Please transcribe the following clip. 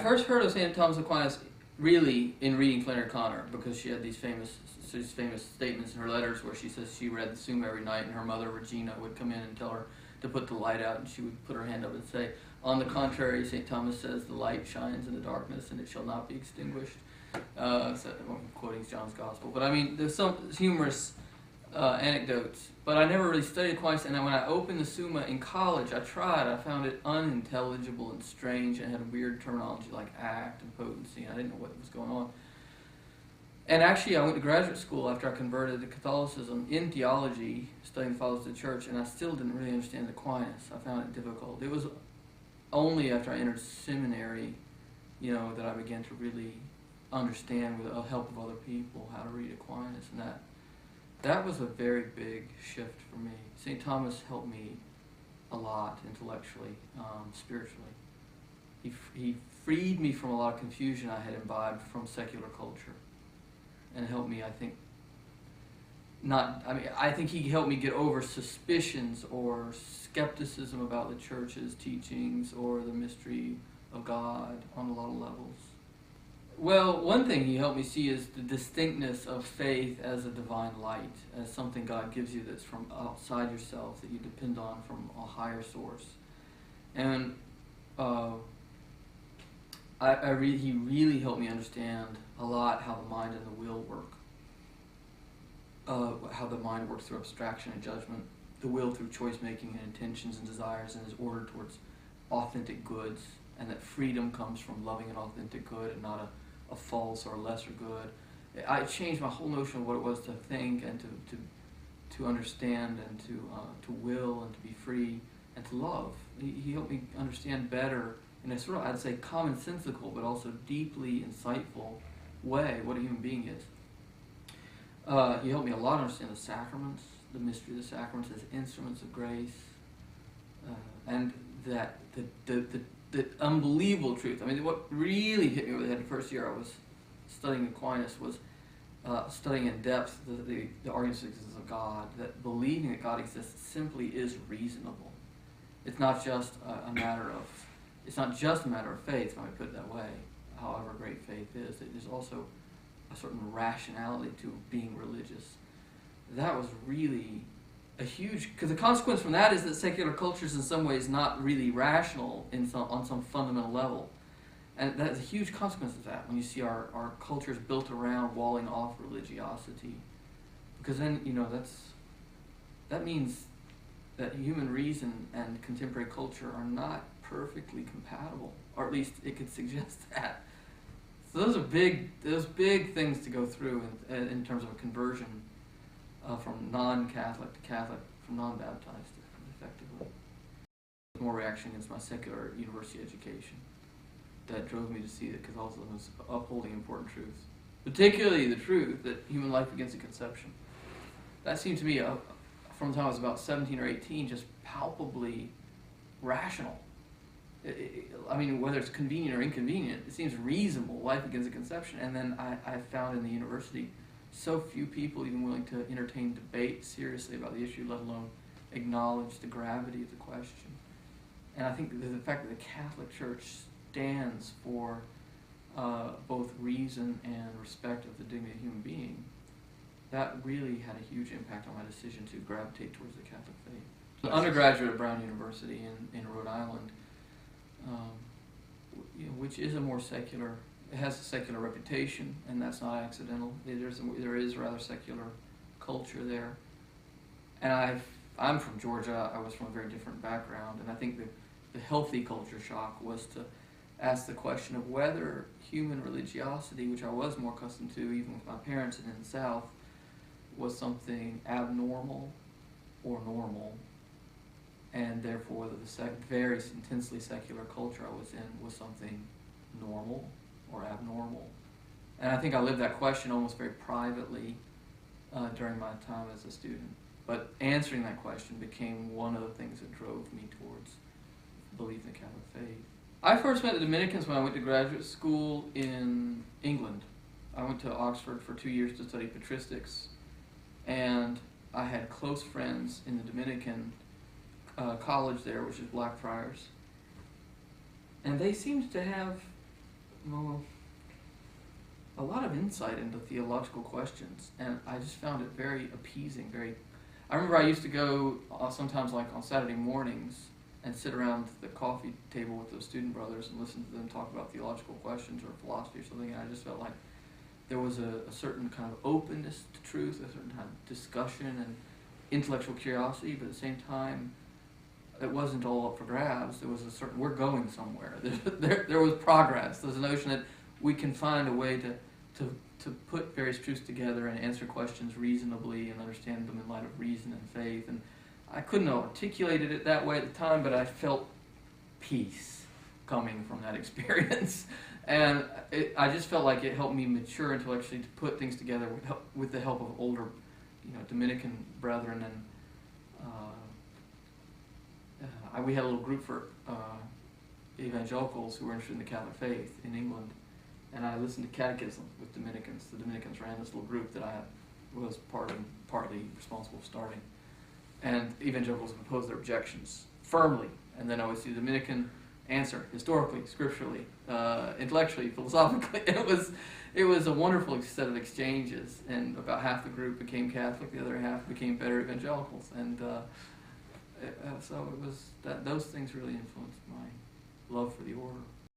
first heard of St. Thomas Aquinas really in reading Flannery O'Connor, because she had these famous statements in her letters where she says she read the Summa every night, and her mother, Regina, would come in and tell her to put the light out, and she would put her hand up and say, "On the contrary, St. Thomas says, the light shines in the darkness, and it shall not be extinguished." So, I'm quoting John's Gospel. But I mean, there's some humorous anecdotes, but I never really studied Aquinas, and when I opened the Summa in college, I found it unintelligible and strange, and had weird terminology like act and potency, and I didn't know what was going on. And actually, I went to graduate school after I converted to Catholicism in theology, studying the Fathers of the Church, and I still didn't really understand Aquinas. I found it difficult. It was only after I entered seminary, that I began to really understand, with the help of other people, how to read Aquinas, and that was a very big shift for me. St. Thomas helped me a lot intellectually, spiritually. He freed me from a lot of confusion I had imbibed from secular culture, and helped me, I think he helped me get over suspicions or skepticism about the church's teachings or the mystery of God on a lot of levels. Well, one thing he helped me see is the distinctness of faith as a divine light, as something God gives you that's from outside yourself, that you depend on from a higher source. And he really helped me understand a lot how the mind and the will work. How the mind works through abstraction and judgment, the will through choice-making and intentions and desires, and is ordered towards authentic goods, and that freedom comes from loving an authentic good and not a false or lesser good. I changed my whole notion of what it was to think and to understand and to will and to be free and to love. He helped me understand better in a sort of, I'd say, commonsensical but also deeply insightful way what a human being is. He helped me a lot understand the sacraments, the mystery of the sacraments as instruments of grace, and that the unbelievable truth. I mean, what really hit me over the head the first year I was studying Aquinas was studying in depth the arguments of the existence of God, that believing that God exists simply is reasonable. It's not just a matter of faith, when I put it that way, however great faith is. There's also a certain rationality to being religious. That was really a huge, because the consequence from that is that secular culture is in some ways not really rational on some fundamental level. And that's a huge consequence of that, when you see our culture is built around walling off religiosity. Because then, that means that human reason and contemporary culture are not perfectly compatible, or at least it could suggest that. So those big things to go through in terms of a conversion from non-Catholic to Catholic, from non-baptized effectively. More reaction against my secular university education that drove me to see that Catholicism was upholding important truths, particularly the truth that human life begins at conception. That seemed to me, from the time I was about 17 or 18, just palpably rational. I mean, whether it's convenient or inconvenient, it seems reasonable. Life begins at conception. And then I found in the university so few people even willing to entertain debate seriously about the issue, let alone acknowledge the gravity of the question. And I think the fact that the Catholic Church stands for both reason and respect of the dignity of the human being, that really had a huge impact on my decision to gravitate towards the Catholic faith. An undergraduate at Brown University in Rhode Island, which is a more secular, it has a secular reputation, and that's not accidental. There is rather secular culture there. And I'm from Georgia. I was from a very different background, and I think the healthy culture shock was to ask the question of whether human religiosity, which I was more accustomed to even with my parents and in the South, was something abnormal or normal, and therefore whether the very intensely secular culture I was in was something normal or abnormal. And I think I lived that question almost very privately during my time as a student. But answering that question became one of the things that drove me towards belief in the Catholic faith. I first met the Dominicans when I went to graduate school in England. I went to Oxford for 2 years to study patristics, and I had close friends in the Dominican college there, which is Blackfriars. And they seemed to have Well, a lot of insight into theological questions, and I just found it very appeasing. I remember I used to go sometimes, like on Saturday mornings, and sit around the coffee table with the student brothers and listen to them talk about theological questions or philosophy or something. And I just felt like there was a certain kind of openness to truth, a certain kind of discussion and intellectual curiosity, but at the same time, it wasn't all up for grabs. There was a certain, we're going somewhere. There was progress. There's a notion that we can find a way to put various truths together and answer questions reasonably and understand them in light of reason and faith. And I couldn't have articulated it that way at the time, but I felt peace coming from that experience. And I just felt like it helped me mature intellectually to put things together with the help of older, Dominican brethren. And we had a little group for evangelicals who were interested in the Catholic faith in England. And I listened to catechism with Dominicans. The Dominicans ran this little group that I was partly responsible for starting. And evangelicals would pose their objections firmly. And then I would see the Dominican answer, historically, scripturally, intellectually, philosophically. It was a wonderful set of exchanges. And about half the group became Catholic, the other half became better evangelicals. And so it was those things really influenced my love for the order.